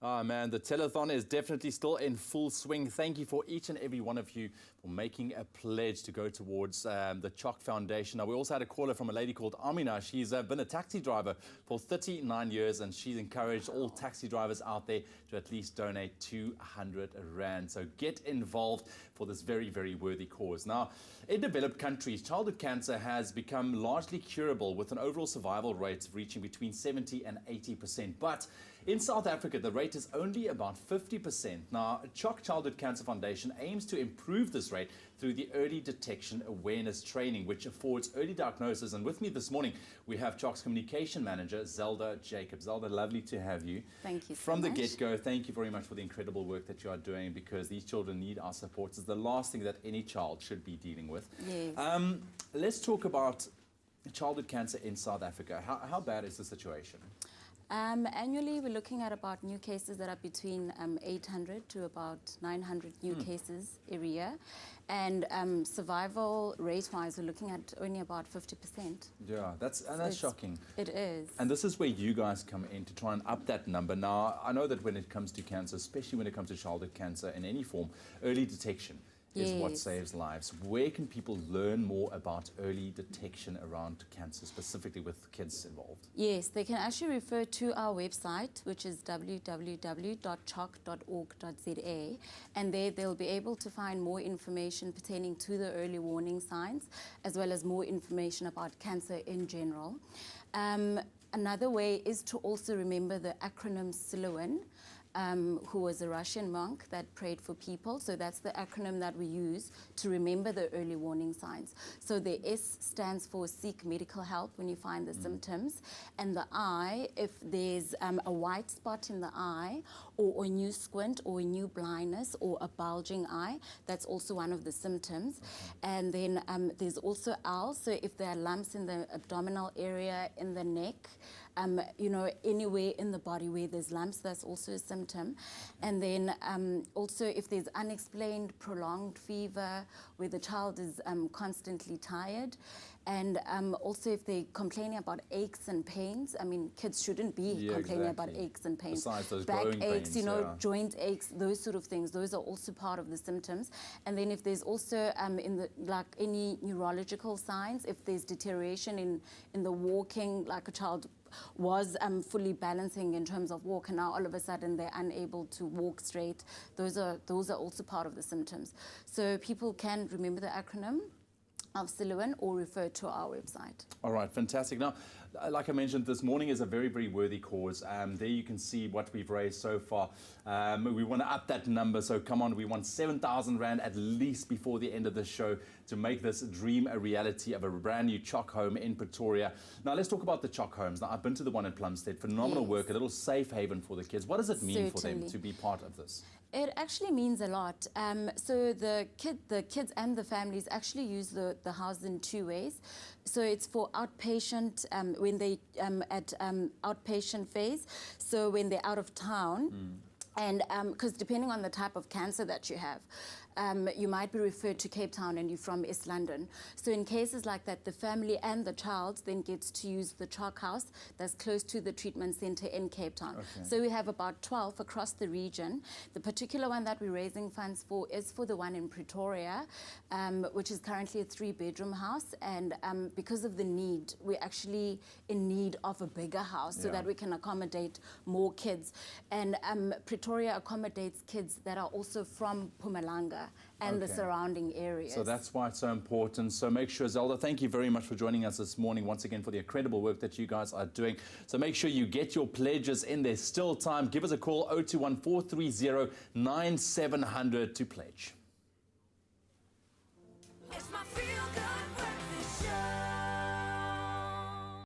Ah, man, the telethon is definitely still in full swing. Thank you for each and every one of you for making a pledge to go towards the CHOC Foundation. Now, we also had a caller from a lady called Amina. She's been a taxi driver for 39 years, and she's encouraged all taxi drivers out there to at least donate 200 Rand. So get involved for this very, very worthy cause. Now, in developed countries, childhood cancer has become largely curable with an overall survival rate reaching between 70 and 80%. But in South Africa, the rate is only about 50%. Now, CHOC Childhood Cancer Foundation aims to improve this rate through the early detection awareness training, which affords early diagnosis. And with me this morning, we have CHOC's communication manager, Zelda Jacob. Zelda, lovely to have you. Thank you so From the much. get-go, thank you very much for the incredible work that you are doing, because these children need our support. It's the last thing that any child should be dealing with. Yes. Let's talk about childhood cancer in South Africa. How bad is the situation? Annually, we're looking at about new cases that are between 800 to about 900 new cases every year. And survival rate-wise, we're looking at only about 50%. Yeah, that's shocking. It is. And this is where you guys come in to try and up that number. Now, I know that when it comes to cancer, especially when it comes to childhood cancer in any form, early detection is what saves lives. Where can people learn more about early detection around cancer, specifically with kids involved? Yes, they can actually refer to our website, which is www.choc.org.za, and there they'll be able to find more information pertaining to the early warning signs, as well as more information about cancer in general. Another way is to also remember the acronym SILOAN, who was a Russian monk that prayed for people. So that's the acronym that we use to remember the early warning signs. So the S stands for seek medical help when you find the symptoms. And the I, if there's a white spot in the eye, or a new squint, or a new blindness, or a bulging eye, that's also one of the symptoms. And then there's also L, so if there are lumps in the abdominal area, in the neck, you know, anywhere in the body where there's lumps, that's also a symptom. And then also if there's unexplained prolonged fever, where the child is constantly tired, and also if they're complaining about aches and pains. I mean, kids shouldn't be complaining about aches and pains. Besides those back growing aches, pains, you know, joint aches, those sort of things. Those are also part of the symptoms. And then if there's also like any neurological signs, if there's deterioration in the walking, like a child was fully balancing in terms of walk, and now all of a sudden they're unable to walk straight. Those are also part of the symptoms. So people can remember the acronym of SILOAN or refer to our website. All right, fantastic. Now, like I mentioned, this morning is a very, very worthy cause. There you can see what we've raised so far. We want to up that number, so come on, we want 7,000 Rand at least before the end of the show to make this dream a reality of a brand new CHOC home in Pretoria. Now, let's talk about the CHOC homes. Now, I've been to the one in Plumstead. Phenomenal work, a little safe haven for the kids. What does it mean for them to be part of this? It actually means a lot. So the kids and the families actually use the house in two ways. So it's for outpatient, when they at outpatient phase, so when they're out of town. And because depending on the type of cancer that you have, you might be referred to Cape Town and you're from East London. So in cases like that, the family and the child then gets to use the CHOC house that's close to the treatment center in Cape Town. So we have about 12 across the region. The particular one that we're raising funds for is for the one in Pretoria, which is currently a 3-bedroom house. And because of the need, we're actually in need of a bigger house so that we can accommodate more kids. And Pretoria accommodates kids that are also from Mpumalanga and the surrounding areas. So that's why it's so important. So make sure, Zelda, thank you very much for joining us this morning once again for the incredible work that you guys are doing. So make sure you get your pledges in. There's still time. Give us a call, 021 430 9700 to pledge. It's my feel-good breakfast show.